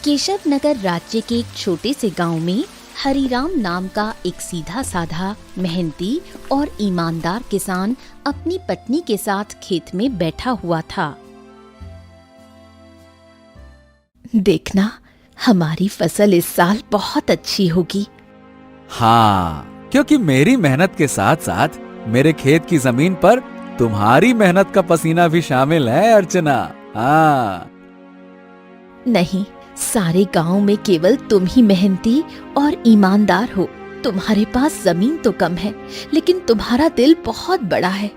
केशव नगर राज्य के एक छोटे से गांव में हरिराम नाम का एक सीधा साधा, मेहनती और ईमानदार किसान अपनी पत्नी के साथ खेत में बैठा हुआ था। देखना, हमारी फसल इस साल बहुत अच्छी होगी। हाँ, क्योंकि मेरी मेहनत के साथ साथ मेरे खेत की जमीन पर तुम्हारी मेहनत का पसीना भी शामिल है अर्चना। हाँ। नहीं, सारे गांव में केवल तुम ही मेहनती और ईमानदार हो। तुम्हारे पास जमीन तो कम है, लेकिन तुम्हारा दिल बहुत बड़ा है।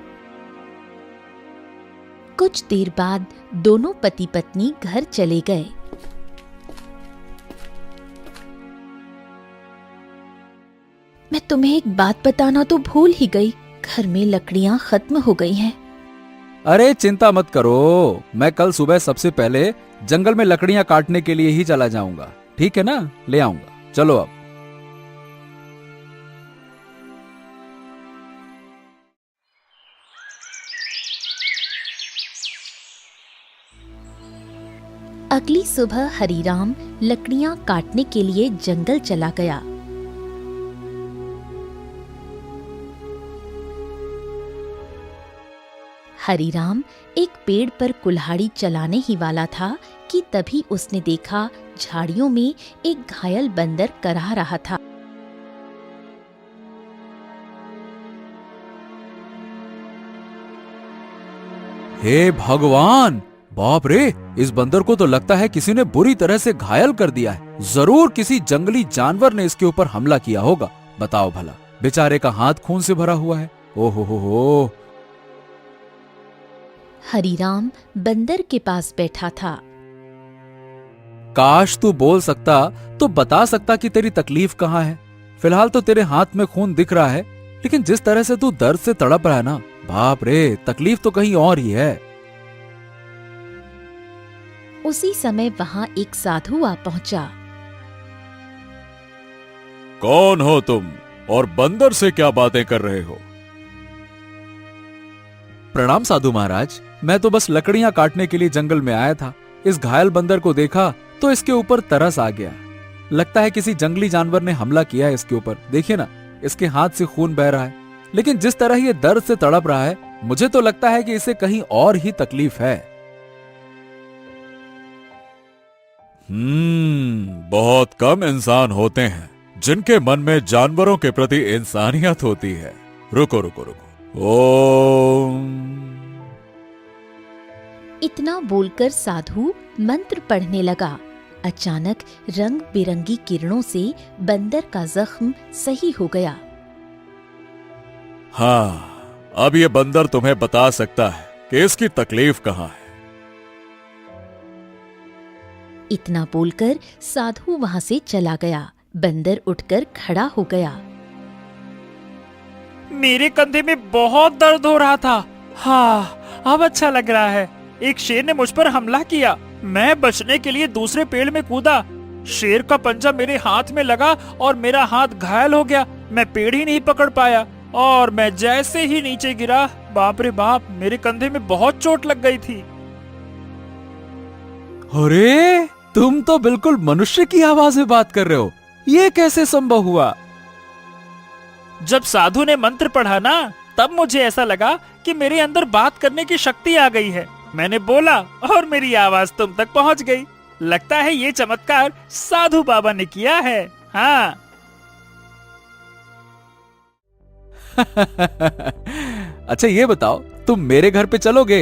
कुछ देर बाद दोनों पति पत्नी घर चले गए। मैं तुम्हें एक बात बताना तो भूल ही गई, घर में लकड़ियां खत्म हो गई हैं। अरे चिंता मत करो, मैं कल सुबह सबसे पहले जंगल में लकड़ियां काटने के लिए ही चला जाऊंगा। ठीक है ना, ले आऊंगा। चलो अब। अगली सुबह हरिराम लकड़ियां काटने के लिए जंगल चला गया। हरिराम एक पेड़ पर कुल्हाड़ी चलाने ही वाला था कि तभी उसने देखा झाड़ियों में एक घायल बंदर करहा रहा था। हे भगवान, बाप रे, इस बंदर को तो लगता है किसी ने बुरी तरह से घायल कर दिया है। जरूर किसी जंगली जानवर ने इसके ऊपर हमला किया होगा। बताओ भला, बेचारे का हाथ खून से भरा हुआ है। ओहो हो। हरिराम बंदर के पास बैठा था। काश तू बोल सकता तो बता सकता कि तेरी तकलीफ कहाँ है। फिलहाल तो तेरे हाथ में खून दिख रहा है, लेकिन जिस तरह से तू दर्द से तड़प रहा है ना, बाप रे, तकलीफ तो कहीं और ही है। उसी समय वहां एक साधु आ पहुंचा। कौन हो तुम और बंदर से क्या बातें कर रहे हो? प्रणाम साधु महाराज, मैं तो बस लकड़ियां काटने के लिए जंगल में आया था। इस घायल बंदर को देखा तो इसके ऊपर तरस आ गया। लगता है किसी जंगली जानवर ने हमला किया है इसके ऊपर। देखिए ना, इसके हाथ से खून बह रहा है, लेकिन जिस तरह ये दर्द से तड़प रहा है, मुझे तो लगता है कि इसे कहीं और ही तकलीफ है। बहुत कम इंसान होते हैं जिनके मन में जानवरों के प्रति इंसानियत होती है। रुको रुको रुको। ओम। इतना बोलकर साधु मंत्र पढ़ने लगा। अचानक रंग बिरंगी किरणों से बंदर का जख्म सही हो गया। हाँ, अब ये बंदर तुम्हें बता सकता है कि इसकी तकलीफ कहाँ है। इतना बोलकर साधु वहां से चला गया। बंदर उठकर खड़ा हो गया। मेरे कंधे में बहुत दर्द हो रहा था। हाँ, अब अच्छा लग रहा है। एक शेर ने मुझ पर हमला किया। मैं बचने के लिए दूसरे पेड़ में कूदा। शेर का पंजा मेरे हाथ में लगा और मेरा हाथ घायल हो गया। मैं पेड़ ही नहीं पकड़ पाया और मैं जैसे ही नीचे गिरा, बाप रे बाप, मेरे कंधे में बहुत चोट लग गई थी। अरे, तुम तो बिल्कुल मनुष्य की आवाज में बात कर रहे हो। ये कैसे संभव हुआ? जब साधु ने मंत्र पढ़ा ना, तब मुझे ऐसा लगा कि मेरे अंदर बात करने की शक्ति आ गई है। मैंने बोला और मेरी आवाज तुम तक पहुंच गई। लगता है ये चमत्कार साधु बाबा ने किया है। हाँ। अच्छा ये बताओ, तुम मेरे घर पे चलोगे?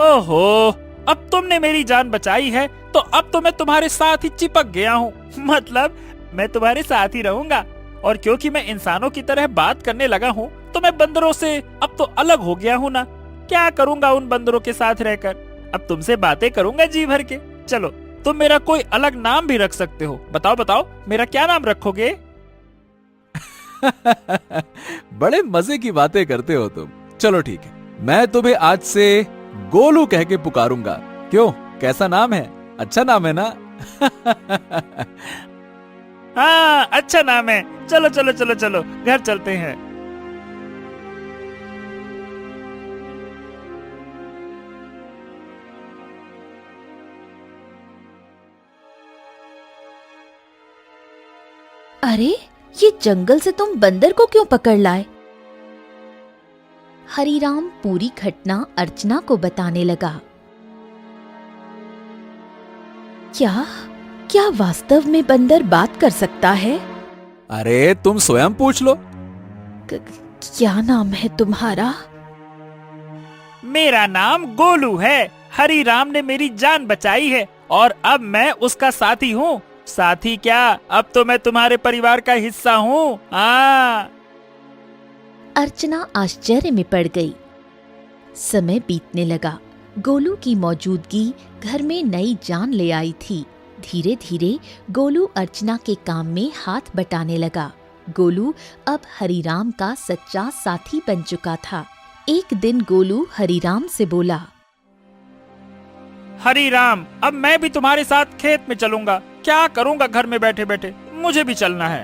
ओहो, अब तुमने मेरी जान बचाई है तो अब तो मैं तुम्हारे साथ ही चिपक गया हूँ। मतलब मैं तुम्हारे साथ ही रहूंगा। और क्योंकि मैं इंसानों की तरह बात करने लगा हूँ, तो मैं बंदरों से अब तो अलग हो गया हूँ ना। क्या करूंगा उन बंदरों के साथ रहकर? अब तुमसे बातें करूंगा जी भर के। चलो, तुम मेरा कोई अलग नाम भी रख सकते हो। बताओ बताओ, मेरा क्या नाम रखोगे? बड़े मजे की बातें करते हो तुम। चलो ठीक है, मैं तुम्हें आज से गोलू कह के पुकारूंगा। क्यों, कैसा नाम है? अच्छा नाम है ना? हाँ, अच्छा नाम है। चलो चलो चलो चलो, घर चलते हैं। अरे, ये जंगल से तुम बंदर को क्यों पकड़ लाए? हरीराम पूरी घटना अर्चना को बताने लगा। क्या क्या वास्तव में बंदर बात कर सकता है? अरे तुम स्वयं पूछ लो। क्या नाम है तुम्हारा? मेरा नाम गोलू है। हरीराम ने मेरी जान बचाई है और अब मैं उसका साथी हूँ। साथी क्या, अब तो मैं तुम्हारे परिवार का हिस्सा हूँ। अर्चना आश्चर्य में पड़ गई। समय बीतने लगा। गोलू की मौजूदगी घर में नई जान ले आई थी। धीरे धीरे गोलू अर्चना के काम में हाथ बटाने लगा। गोलू अब हरीराम का सच्चा साथी बन चुका था। एक दिन गोलू हरीराम से बोला, हरीराम, अब मैं भी तुम्हारे साथ खेत में चलूंगा। क्या करूंगा घर में बैठे बैठे, मुझे भी चलना है।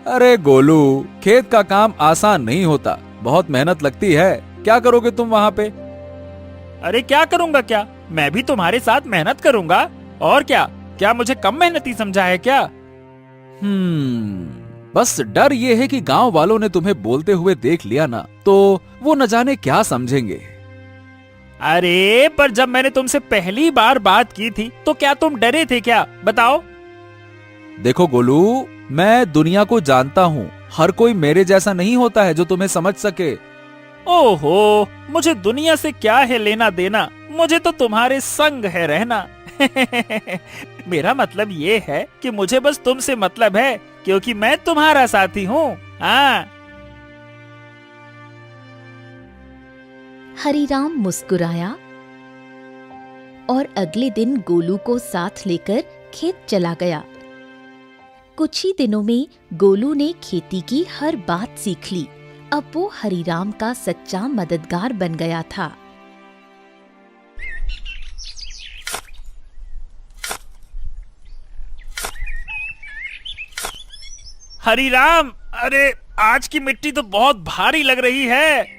अरे गोलू, खेत का काम आसान नहीं होता, बहुत मेहनत लगती है। क्या करोगे तुम वहाँ पे? अरे क्या करूंगा क्या, मैं भी तुम्हारे साथ मेहनत करूंगा। और क्या मुझे कम मेहनती समझा है क्या? बस डर ये है कि गांव वालों ने तुम्हें बोलते हुए देख लिया ना, तो वो न जाने क्या समझेंगे। अरे पर जब मैंने तुमसे पहली बार बात की थी तो क्या तुम डरे थे क्या, बताओ? देखो गोलू, मैं दुनिया को जानता हूँ। हर कोई मेरे जैसा नहीं होता है जो तुम्हें समझ सके। ओहो, मुझे दुनिया से क्या है लेना देना, मुझे तो तुम्हारे संग है रहना। मेरा मतलब ये है कि मुझे बस तुमसे मतलब है, क्योंकि मैं तुम्हारा साथी हूँ। हरीराम मुस्कुराया और अगले दिन गोलू को साथ लेकर खेत चला गया। कुछ ही दिनों में गोलू ने खेती की हर बात सीख ली। अब वो हरीराम का सच्चा मददगार बन गया था। हरीराम, अरे आज की मिट्टी तो बहुत भारी लग रही है।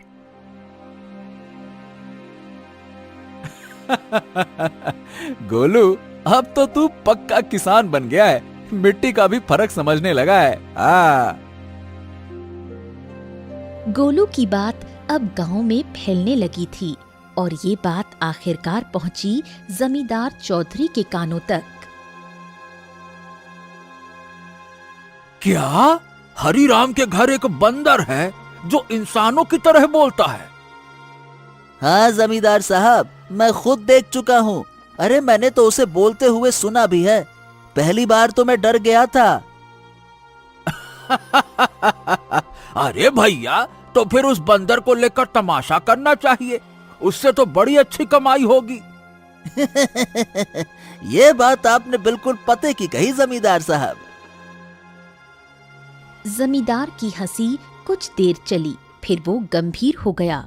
गोलू, अब तो तू पक्का किसान बन गया है। मिट्टी का भी फर्क समझने लगा है। गोलू की बात अब गांव में फैलने लगी थी और ये बात आखिरकार पहुंची जमींदार चौधरी के कानों तक। क्या हरीराम के घर एक बंदर है जो इंसानों की तरह बोलता है? हाँ जमींदार साहब, मैं खुद देख चुका हूँ। अरे मैंने तो उसे बोलते हुए सुना भी है। पहली बार तो मैं डर गया था। अरे भैया, तो फिर उस बंदर को लेकर तमाशा करना चाहिए, उससे तो बड़ी अच्छी कमाई होगी। ये बात आपने बिल्कुल पते की कही जमींदार साहब। जमींदार की हंसी कुछ देर चली, फिर वो गंभीर हो गया।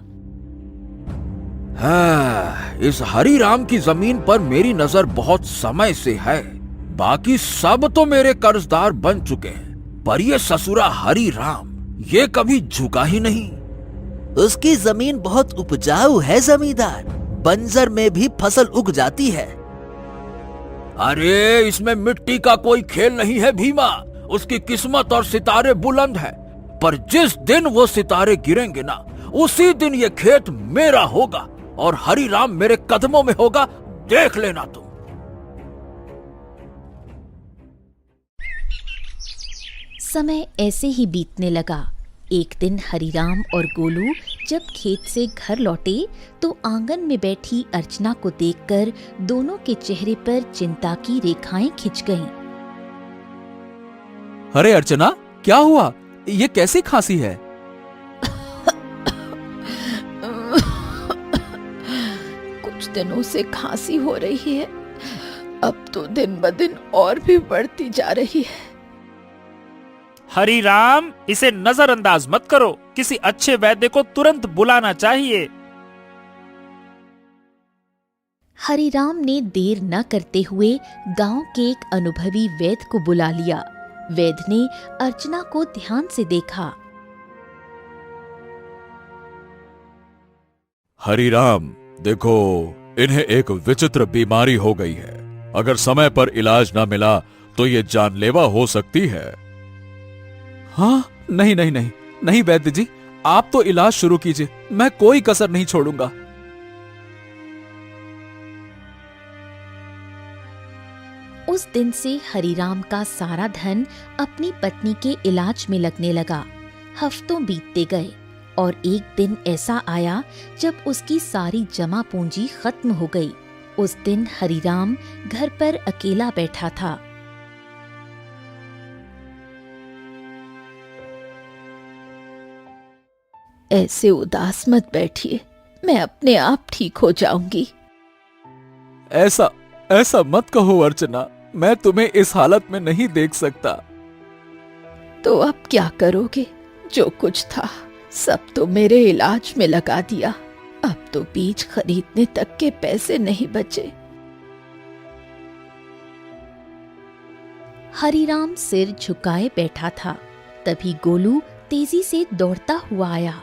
इस हरीराम की जमीन पर मेरी नजर बहुत समय से है। बाकी सब तो मेरे कर्जदार बन चुके हैं, पर ये ससुरा हरीराम ये कभी झुका ही नहीं। उसकी जमीन बहुत उपजाऊ है जमींदार, बंजर में भी फसल उग जाती है। अरे इसमें मिट्टी का कोई खेल नहीं है भीमा। उसकी किस्मत और सितारे बुलंद है, पर जिस दिन वो सितारे गिरेंगे ना, उसी दिन ये खेत मेरा होगा और हरीराम मेरे कदमों में होगा, देख लेना तुम। समय ऐसे ही बीतने लगा। एक दिन हरीराम और गोलू जब खेत से घर लौटे तो आंगन में बैठी अर्चना को देखकर दोनों के चेहरे पर चिंता की रेखाएं खिंच गईं। अरे अर्चना, क्या हुआ? ये कैसी खांसी है? कुछ दिनों से खांसी हो रही है, अब तो दिन ब दिन और भी बढ़ती जा रही है। हरीराम, इसे नजरअंदाज मत करो, किसी अच्छे वैद्य को तुरंत बुलाना चाहिए। हरीराम ने देर न करते हुए गांव के एक अनुभवी वैद्य को बुला लिया। वैद्य ने अर्चना को ध्यान से देखा। हरीराम, देखो, इन्हें एक विचित्र बीमारी हो गई है। अगर समय पर इलाज न मिला तो ये जानलेवा हो सकती है। हाँ, नहीं नहीं नहीं नहीं वैद्य जी, आप तो इलाज शुरू कीजिए, मैं कोई कसर नहीं छोड़ूंगा। उस दिन से हरिराम का सारा धन अपनी पत्नी के इलाज में लगने लगा। हफ्तों बीतते गए और एक दिन ऐसा आया जब उसकी सारी जमा पूंजी खत्म हो गई। उस दिन हरिराम घर पर अकेला बैठा था। ऐसे उदास मत बैठिए, मैं अपने आप ठीक हो जाऊंगी। ऐसा ऐसा मत कहो अर्चना, मैं तुम्हें इस हालत में नहीं देख सकता। तो अब क्या करोगे? जो कुछ था सब तो मेरे इलाज में लगा दिया। अब तो बीज खरीदने तक के पैसे नहीं बचे। हरिराम सिर झुकाए बैठा था। तभी गोलू तेजी से दौड़ता हुआ आया।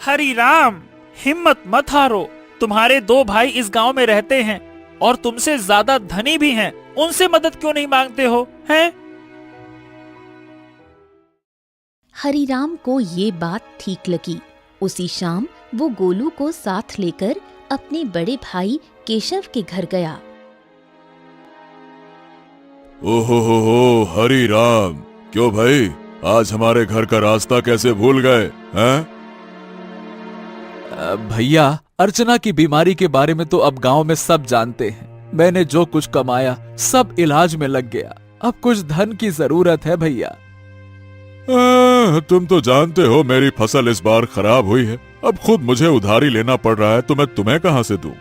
हरिराम, हिम्मत मत हारो। तुम्हारे 2 भाई इस गांव में रहते हैं और तुमसे ज्यादा धनी भी हैं। उनसे मदद क्यों नहीं मांगते हो, हैं? हरिराम को ये बात ठीक लगी। उसी शाम वो गोलू को साथ लेकर अपने बड़े भाई केशव के घर गया। ओहो हरी राम, क्यों भाई, आज हमारे घर का रास्ता कैसे भूल गए हैं? भैया, अर्चना की बीमारी के बारे में तो अब गांव में सब जानते हैं। मैंने जो कुछ कमाया सब इलाज में लग गया। अब कुछ धन की जरूरत है भैया। तुम तो जानते हो मेरी फसल इस बार खराब हुई है। अब खुद मुझे उधारी लेना पड़ रहा है, तो मैं तुम्हें कहां से दूं?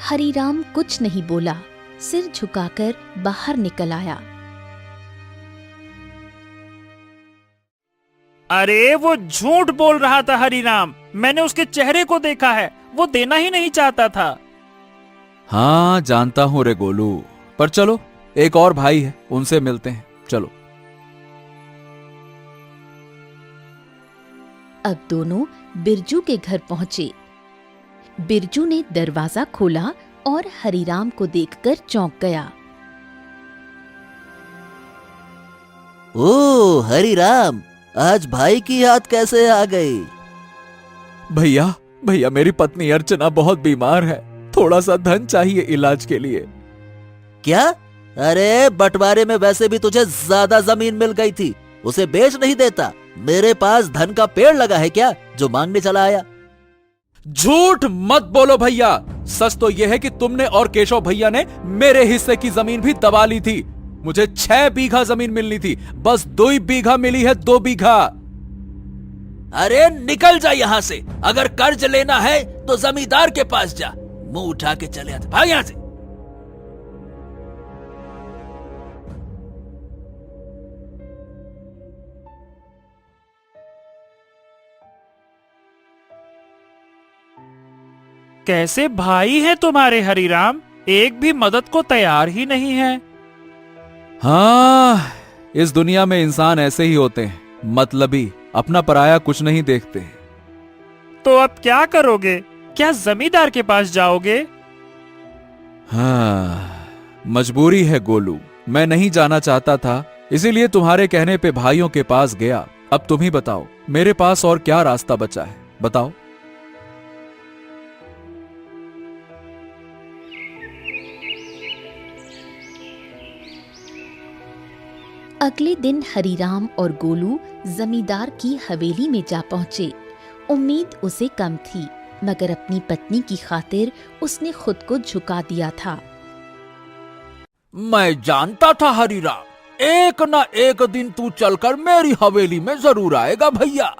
हरिराम कुछ नहीं बोला, सिर झुकाकर बाहर निकल आया। अरे वो झूठ बोल रहा था हरिराम, मैंने उसके चेहरे को देखा है, वो देना ही नहीं चाहता था। हाँ जानता हूँ रे गोलू, पर चलो एक और भाई है, उनसे मिलते हैं, चलो। अब दोनों बिरजू के घर पहुंचे। बिरजू ने दरवाजा खोला और हरिराम को देखकर चौंक गया। ओ हरिराम, आज भाई की याद कैसे आ गई? भैया भैया, मेरी पत्नी अर्चना बहुत बीमार है, थोड़ा सा धन चाहिए इलाज के लिए। क्या? अरे बंटवारे में वैसे भी तुझे ज्यादा जमीन मिल गई थी, उसे बेच नहीं देता? मेरे पास धन का पेड़ लगा है क्या जो मांगने चला आया? झूठ मत बोलो भैया, सच तो यह है कि तुमने और केशव भैया ने मेरे हिस्से की जमीन भी दबा ली थी। मुझे 6 बीघा जमीन मिलनी थी, बस 2 बीघा मिली है, 2 बीघा। अरे निकल जा यहाँ से, अगर कर्ज लेना है तो जमींदार के पास जा। मुंह उठा के चले आते, भाग यहाँ से। कैसे भाई हैं तुम्हारे हरिराम, एक भी मदद को तैयार ही नहीं है। हाँ, इस दुनिया में इंसान ऐसे ही होते हैं, मतलबी, अपना पराया कुछ नहीं देखते। तो अब क्या करोगे? क्या जमींदार के पास जाओगे? हाँ, मजबूरी है गोलू, मैं नहीं जाना चाहता था, इसीलिए तुम्हारे कहने पे भाइयों के पास गया। अब तुम ही बताओ, मेरे पास और क्या रास्ता बचा है, बताओ। अगले दिन हरिराम और गोलू जमींदार की हवेली में जा पहुंचे। उम्मीद उसे कम थी, मगर अपनी पत्नी की खातिर उसने खुद को झुका दिया था। मैं जानता था हरिराम, एक न एक दिन तू चलकर मेरी हवेली में जरूर आएगा भैया।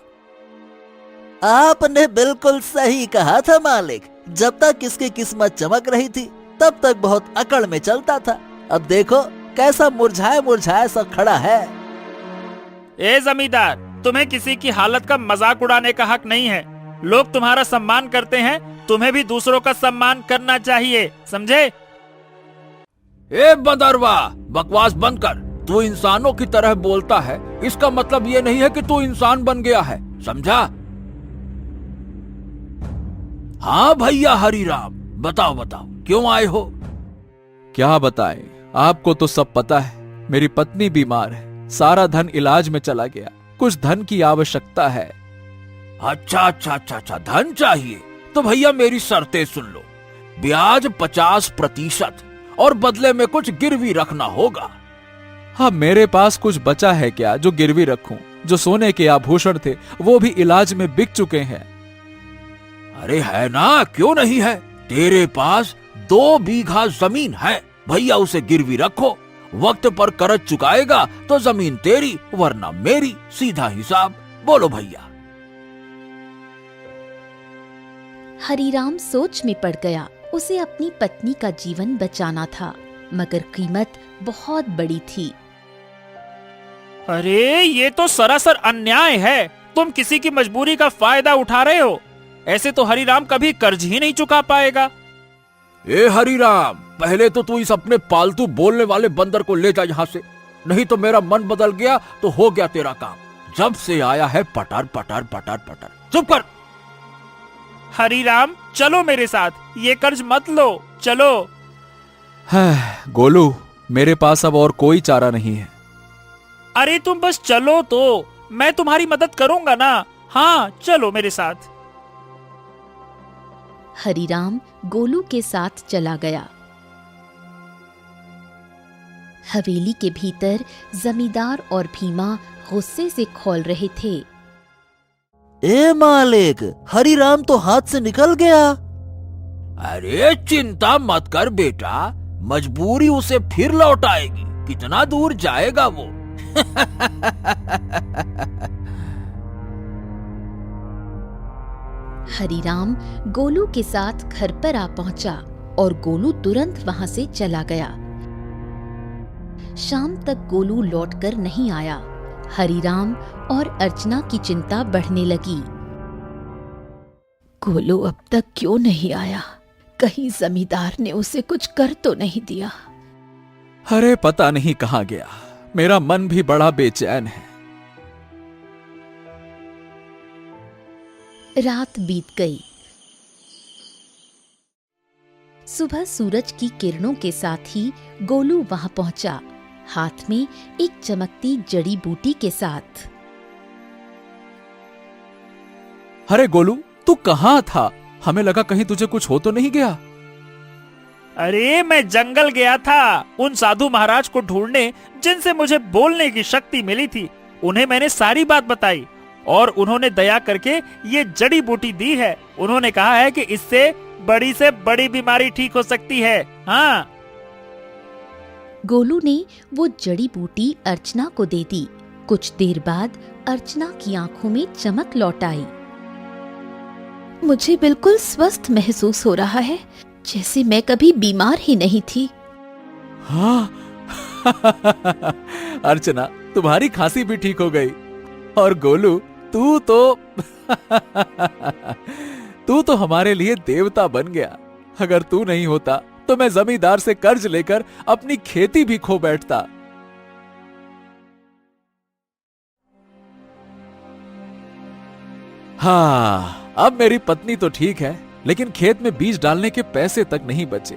आपने बिल्कुल सही कहा था मालिक, जब तक इसकी किस्मत चमक रही थी तब तक बहुत अकड़ में चलता था। अब देखो कैसा मुरझाया मुरझाया सा खड़ा है। ए जमींदार, तुम्हें किसी की हालत का मजाक उड़ाने का हक नहीं है। लोग तुम्हारा सम्मान करते हैं, तुम्हें भी दूसरों का सम्मान करना चाहिए, समझे? ए बदरवा, बकवास बंद कर। तू इंसानों की तरह बोलता है, इसका मतलब ये नहीं है कि तू इंसान बन गया है, समझा? हाँ भैया हरिराम, बताओ बताओ क्यों आए हो? क्या बताएं, आपको तो सब पता है, मेरी पत्नी बीमार है, सारा धन इलाज में चला गया, कुछ धन की आवश्यकता है। अच्छा, धन चाहिए तो भैया मेरी शर्तें सुन लो। ब्याज 50% और बदले में कुछ गिरवी रखना होगा। हाँ, मेरे पास कुछ बचा है क्या जो गिरवी रखूं? जो सोने के आभूषण थे वो भी इलाज में बिक चुके हैं। अरे है ना, क्यों नहीं है? तेरे पास 2 बीघा जमीन है, भैया उसे गिरवी रखो। वक्त पर कर्ज चुकाएगा तो जमीन तेरी वरना मेरी, सीधा हिसाब। बोलो भैया। हरीराम सोच में पड़ गया। उसे अपनी पत्नी का जीवन बचाना था, मगर कीमत बहुत बड़ी थी। अरे ये तो सरासर अन्याय है। तुम किसी की मजबूरी का फायदा उठा रहे हो। ऐसे तो हरीराम कभी कर्ज ही नहीं चुका पाएगा। ए हरीराम, पहले तो तू इस अपने पालतू बोलने वाले बंदर को ले जा यहाँ से, नहीं तो मेरा मन बदल गया तो हो गया तेरा काम। जब से आया है पटर पटर पटर पटर। चुप कर। हरीराम चलो मेरे साथ, ये कर्ज मत लो, चलो। गोलू, मेरे पास अब और कोई चारा नहीं है। अरे तुम बस चलो तो, मैं तुम्हारी मदद करूंगा ना। हाँ चलो मेरे साथ। हरीराम गोलू के साथ चला गया। हवेली के भीतर जमींदार और भीमा गुस्से से खौल रहे थे। ए मालिक, हरीराम तो हाथ से निकल गया। अरे चिंता मत कर बेटा, मजबूरी उसे फिर लौट आएगी। कितना दूर जाएगा वो? हरीराम गोलू के साथ घर पर आ पहुंचा और गोलू तुरंत वहां से चला गया। शाम तक गोलू लौटकर नहीं आया। हरीराम और अर्चना की चिंता बढ़ने लगी। गोलू अब तक क्यों नहीं आया? कहीं जमींदार ने उसे कुछ कर तो नहीं दिया? अरे पता नहीं कहां गया। मेरा मन भी बड़ा बेचैन है। रात बीत गई। सुबह सूरज की किरणों के साथ ही गोलू वहां पहुंचा, हाथ में एक चमकती जड़ी बूटी के साथ। अरे गोलू, तू कहां था? हमें लगा कहीं तुझे कुछ हो तो नहीं गया। अरे मैं जंगल गया था उन साधु महाराज को ढूंढने जिनसे मुझे बोलने की शक्ति मिली थी। उन्हें मैंने सारी बात बताई और उन्होंने दया करके ये जड़ी बूटी दी है। उन्होंने कहा है कि इससे से बड़ी बीमारी ठीक हो सकती है। हाँ। गोलू ने वो जड़ी बूटी अर्चना को दे दी। कुछ देर बाद अर्चना की आंखों में चमक लौट आई। मुझे बिल्कुल स्वस्थ महसूस हो रहा है, जैसे मैं कभी बीमार ही नहीं थी। हाँ। अर्चना, तुम्हारी खांसी भी ठीक हो गई। और गोलू, तू तो हमारे लिए देवता बन गया। अगर तू नहीं होता तो मैं जमींदार से कर्ज लेकर अपनी खेती भी खो बैठता। हाँ, अब मेरी पत्नी तो ठीक है, लेकिन खेत में बीज डालने के पैसे तक नहीं बचे।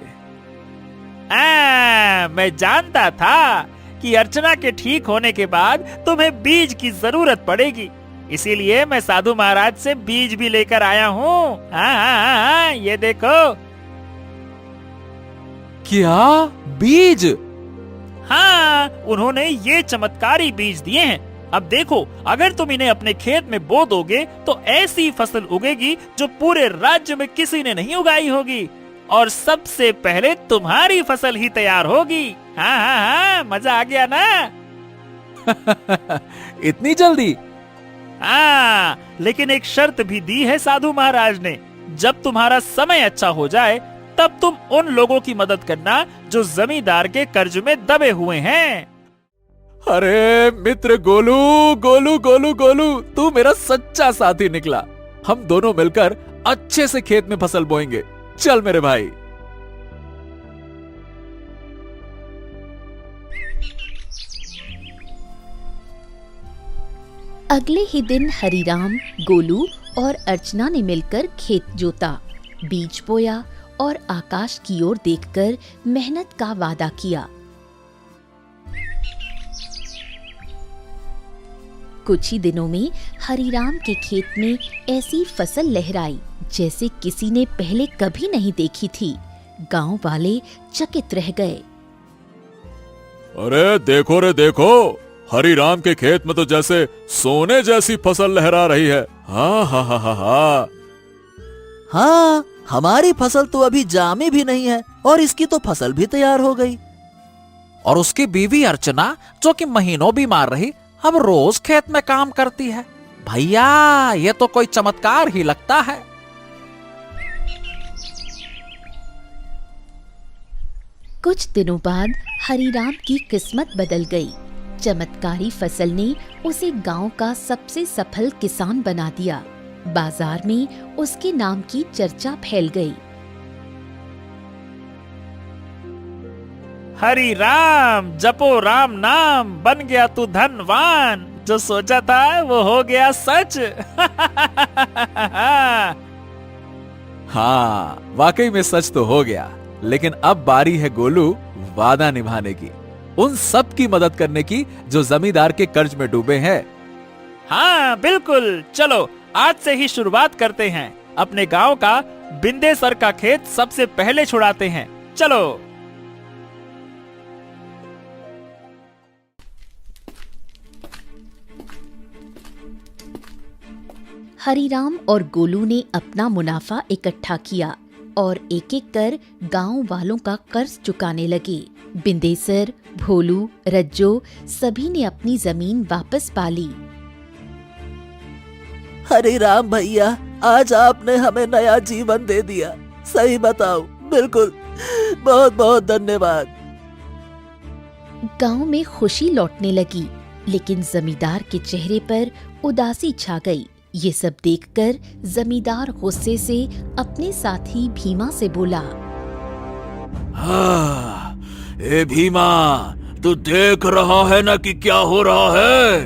मैं जानता था कि अर्चना के ठीक होने के बाद तुम्हें बीज की जरूरत पड़ेगी, इसीलिए मैं साधु महाराज से बीज भी लेकर आया हूँ। हाँ, ये देखो। क्या बीज? हाँ, उन्होंने ये चमत्कारी बीज दिए हैं। अब देखो, अगर तुम इन्हें अपने खेत में बो दोगे तो ऐसी फसल उगेगी जो पूरे राज्य में किसी ने नहीं उगाई होगी, और सबसे पहले तुम्हारी फसल ही तैयार होगी। हाँ, मजा आ गया ना? इतनी जल्दी? हाँ, लेकिन एक शर्त भी दी है साधु महाराज ने। जब तुम्हारा समय अच्छा हो जाए तब तुम उन लोगों की मदद करना जो जमींदार के कर्ज में दबे हुए हैं। अरे मित्र गोलू, गोलू गोलू गोलू, तू मेरा सच्चा साथी निकला। हम दोनों मिलकर अच्छे से खेत में फसल बोएंगे। चल मेरे भाई। अगले ही दिन हरीराम, गोलू और अर्चना ने मिलकर खेत जोता, बीज बोया और आकाश की ओर देखकर मेहनत का वादा किया। कुछ ही दिनों में हरीराम के खेत में ऐसी फसल लहराई जैसे किसी ने पहले कभी नहीं देखी थी। गांव वाले चकित रह गए। अरे देखो रे देखो, हरिराम के खेत में तो जैसे सोने जैसी फसल लहरा रही है। हाँ हाँ हाँ हाँ हाँ। हाँ, हमारी फसल तो अभी जामी भी नहीं है और इसकी तो फसल भी तैयार हो गई। और उसकी बीवी अर्चना, जो कि महीनों बीमार रही, अब रोज खेत में काम करती है। भैया, ये तो कोई चमत्कार ही लगता है। कुछ दिनों बाद हरीराम की किस्मत बदल गई। चमत्कारी फसल ने उसे गांव का सबसे सफल किसान बना दिया। बाजार में उसके नाम की चर्चा फैल गई। हरि राम जपो राम नाम, बन गया तू धनवान। जो सोचा था वो हो गया सच। हाँ, वाकई में सच तो हो गया। लेकिन अब बारी है गोलू वादा निभाने की, उन सब की मदद करने की जो जमींदार के कर्ज में डूबे हैं। हाँ बिल्कुल, चलो आज से ही शुरुआत करते हैं। अपने गांव का बिंदेसर का खेत सबसे पहले छुड़ाते हैं। चलो। हरीराम और गोलू ने अपना मुनाफा इकट्ठा किया और एक एक कर गांव वालों का कर्ज चुकाने लगे। बिंदेसर, भोलू, रज्जो सभी ने अपनी जमीन वापस पा ली। हरिराम भैया, आज आपने हमें नया जीवन दे दिया। सही बताओ, बिल्कुल, बहुत बहुत धन्यवाद। गांव में खुशी लौटने लगी, लेकिन जमींदार के चेहरे पर उदासी छा गई। ये सब देखकर जमींदार गुस्से से अपने साथी भीमा से बोला, हाँ, ए भीमा, तू देख रहा है ना कि क्या हो रहा है?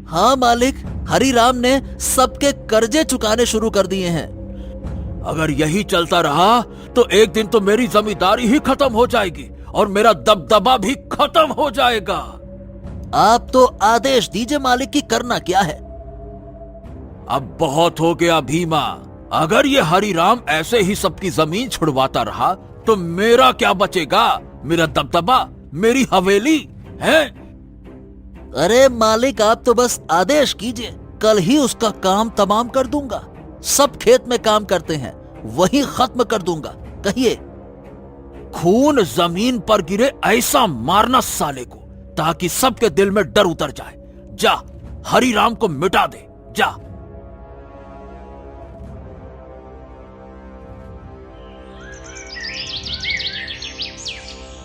हाँ मालिक, हरिराम ने सबके कर्जे चुकाने शुरू कर दिए हैं। अगर यही चलता रहा तो एक दिन तो मेरी जमींदारी ही खत्म हो जाएगी और मेरा दबदबा भी खत्म हो जाएगा। आप तो आदेश दीजिए मालिक की करना क्या है। अब बहुत हो गया भीमा। अगर ये हरिराम ऐसे ही सबकी जमीन छुड़वाता रहा तो मेरा क्या बचेगा? मेरा दबदबा, मेरी हवेली है। अरे मालिक, आप तो बस आदेश कीजिए, कल ही उसका काम तमाम कर दूंगा। सब खेत में काम करते हैं, वही खत्म कर दूंगा। कहिए। खून जमीन पर गिरे ऐसा मारना साले को, ताकि सबके दिल में डर उतर जाए। जा, हरिराम को मिटा दे, जा।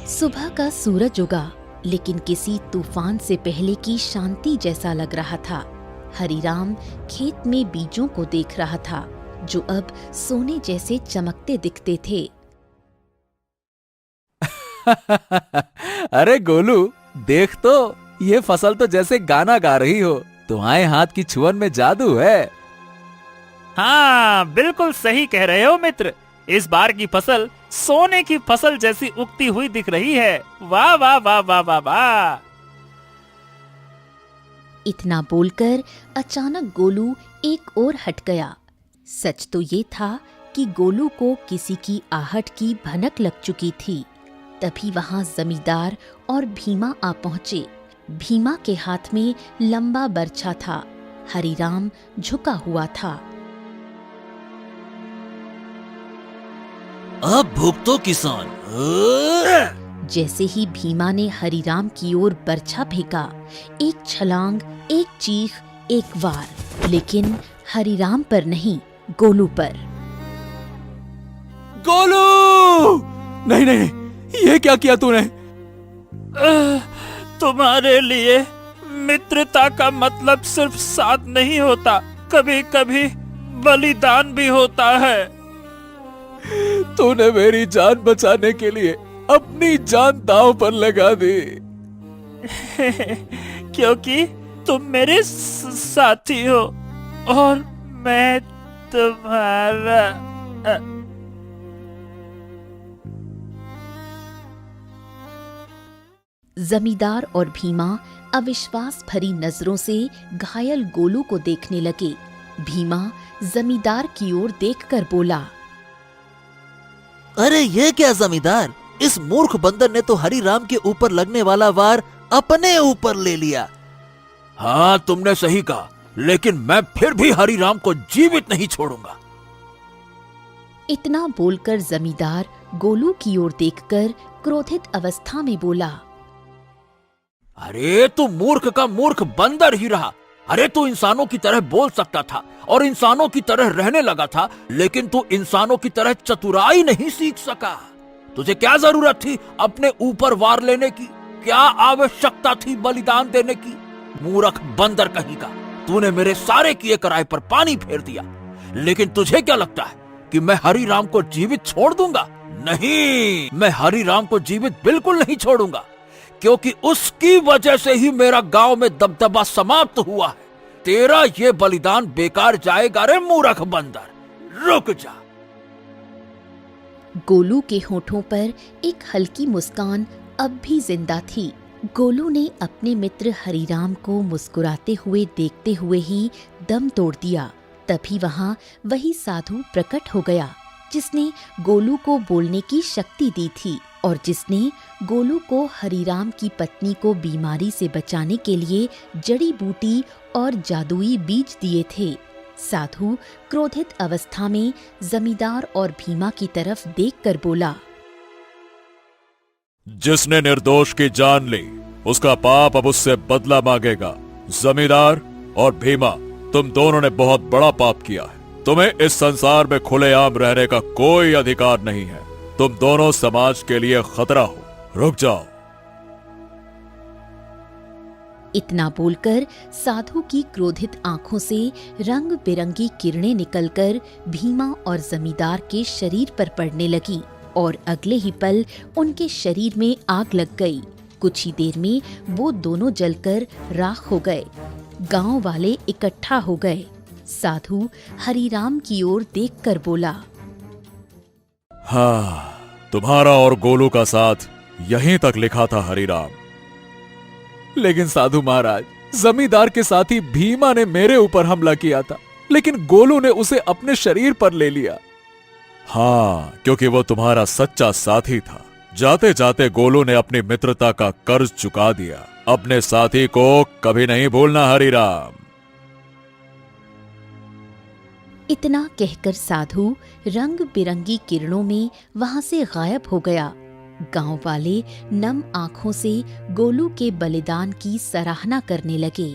सुबह का सूरज उगा, लेकिन किसी तूफान से पहले की शांति जैसा लग रहा था। हरिराम खेत में बीजों को देख रहा था, जो अब सोने जैसे चमकते दिखते थे। अरे गोलू, देख तो, ये फसल तो जैसे गाना गा रही हो। तुम्हारे हाथ की छुअन में जादू है। हाँ बिल्कुल सही कह रहे हो मित्र। इस बार की फसल सोने की फसल जैसी उगती हुई दिख रही है। वाह वाह वाह वाह वाह वाह। इतना बोलकर अचानक गोलू एक ओर हट गया। सच तो ये था कि गोलू को किसी की आहट की भनक लग चुकी थी। तभी वहां जमींदार और भीमा आ पहुंचे। भीमा के हाथ में लंबा बर्छा था। हरिराम झुका हुआ था। अब भुगतो किसान। जैसे ही भीमा ने हरिराम की ओर बर्छा फेंका, एक छलांग, एक चीख, एक वार, लेकिन हरिराम पर नहीं, गोलू पर। गोलू! नहीं नहीं, ये क्या किया तूने? तुम्हारे लिए मित्रता का मतलब सिर्फ साथ नहीं होता, कभी कभी बलिदान भी होता है। तूने मेरी जान बचाने के लिए अपनी जान दांव पर लगा दी। क्योंकि तुम मेरे साथी हो और मैं तुम्हारा। जमींदार और भीमा अविश्वास भरी नजरों से घायल गोलू को देखने लगे। भीमा जमींदार की ओर देखकर बोला, अरे ये क्या जमींदार, इस मूर्ख बंदर ने तो हरिराम के ऊपर लगने वाला वार अपने ऊपर ले लिया। हाँ, तुमने सही कहा, लेकिन मैं फिर भी हरिराम को जीवित नहीं छोड़ूंगा। इतना बोलकर जमींदार गोलू की ओर देखकर क्रोधित अवस्था में बोला, अरे तू मूर्ख का मूर्ख बंदर ही रहा। अरे तू इंसानों की तरह बोल सकता था और इंसानों की तरह रहने लगा था, लेकिन तू इंसानों की तरह चतुराई नहीं सीख सका। तुझे क्या जरूरत थी अपने ऊपर वार लेने की? क्या आवश्यकता थी बलिदान देने की? मूर्ख बंदर कहीं का, तूने मेरे सारे किए कराए पर पानी फेर दिया। लेकिन तुझे क्या लगता है कि मैं हरिराम को जीवित छोड़ दूंगा? नहीं, मैं हरिराम को जीवित बिल्कुल नहीं छोड़ूंगा, क्योंकि उसकी वजह से ही मेरा गांव में दबदबा समाप्त हुआ है। तेरा ये बलिदान बेकार जाएगा रे मूर्ख बंदर, रुक जा। गोलू के होठों पर एक हल्की मुस्कान अब भी जिंदा थी। गोलू ने अपने मित्र हरिराम को मुस्कुराते हुए देखते हुए ही दम तोड़ दिया। तभी वहां वही साधु प्रकट हो गया जिसने गोलू को बोलने की शक्ति दी थी और जिसने गोलू को हरिराम की पत्नी को बीमारी से बचाने के लिए जड़ी बूटी और जादुई बीज दिए थे। साधु क्रोधित अवस्था में जमींदार और भीमा की तरफ देखकर बोला, जिसने निर्दोष की जान ली उसका पाप अब उससे बदला मांगेगा। जमींदार और भीमा, तुम दोनों ने बहुत बड़ा पाप किया है। तुम्हें इस संसार में खुलेआम रहने का कोई अधिकार नहीं है। तुम दोनों समाज के लिए खतरा हो। रुक जाओ। इतना बोलकर साधु की क्रोधित आंखों से रंग बिरंगी किरणें निकलकर भीमा और जमींदार के शरीर पर पड़ने लगी और अगले ही पल उनके शरीर में आग लग गई। कुछ ही देर में वो दोनों जलकर राख हो गए। गांव वाले इकट्ठा हो गए। साधु हरिराम की ओर देखकर बोला, हाँ, तुम्हारा और गोलू का साथ यहीं तक लिखा था हरिराम। लेकिन साधु महाराज, जमींदार के साथी भीमा ने मेरे ऊपर हमला किया था, लेकिन गोलू ने उसे अपने शरीर पर ले लिया। हाँ, क्योंकि वो तुम्हारा सच्चा साथी था। जाते जाते गोलू ने अपनी मित्रता का कर्ज चुका दिया। अपने साथी को कभी नहीं भूलना हरिराम। इतना कहकर साधु रंग बिरंगी किरणों में वहां से गायब हो गया। गांव वाले नम आंखों से गोलू के बलिदान की सराहना करने लगे।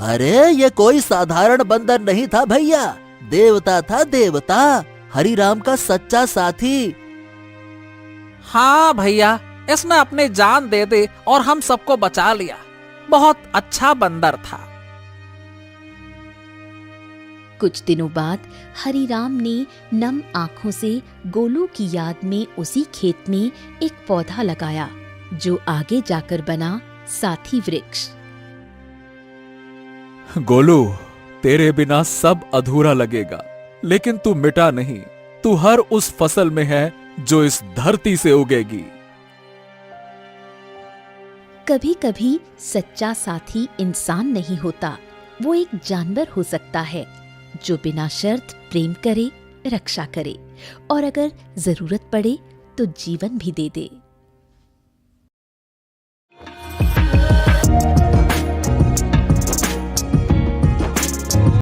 अरे ये कोई साधारण बंदर नहीं था भैया, देवता था, देवता, हरिराम का सच्चा साथी। हाँ भैया, इसने अपनी जान दे दी और हम सबको बचा लिया। बहुत अच्छा बंदर था। कुछ दिनों बाद हरिराम ने नम आंखों से गोलू की याद में उसी खेत में एक पौधा लगाया जो आगे जाकर बना साथी वृक्ष। गोलू, तेरे बिना सब अधूरा लगेगा, लेकिन तू मिटा नहीं। तू हर उस फसल में है जो इस धरती से उगेगी। कभी कभी सच्चा साथी इंसान नहीं होता, वो एक जानवर हो सकता है जो बिना शर्त प्रेम करे, रक्षा करे और अगर जरूरत पड़े तो जीवन भी दे दे।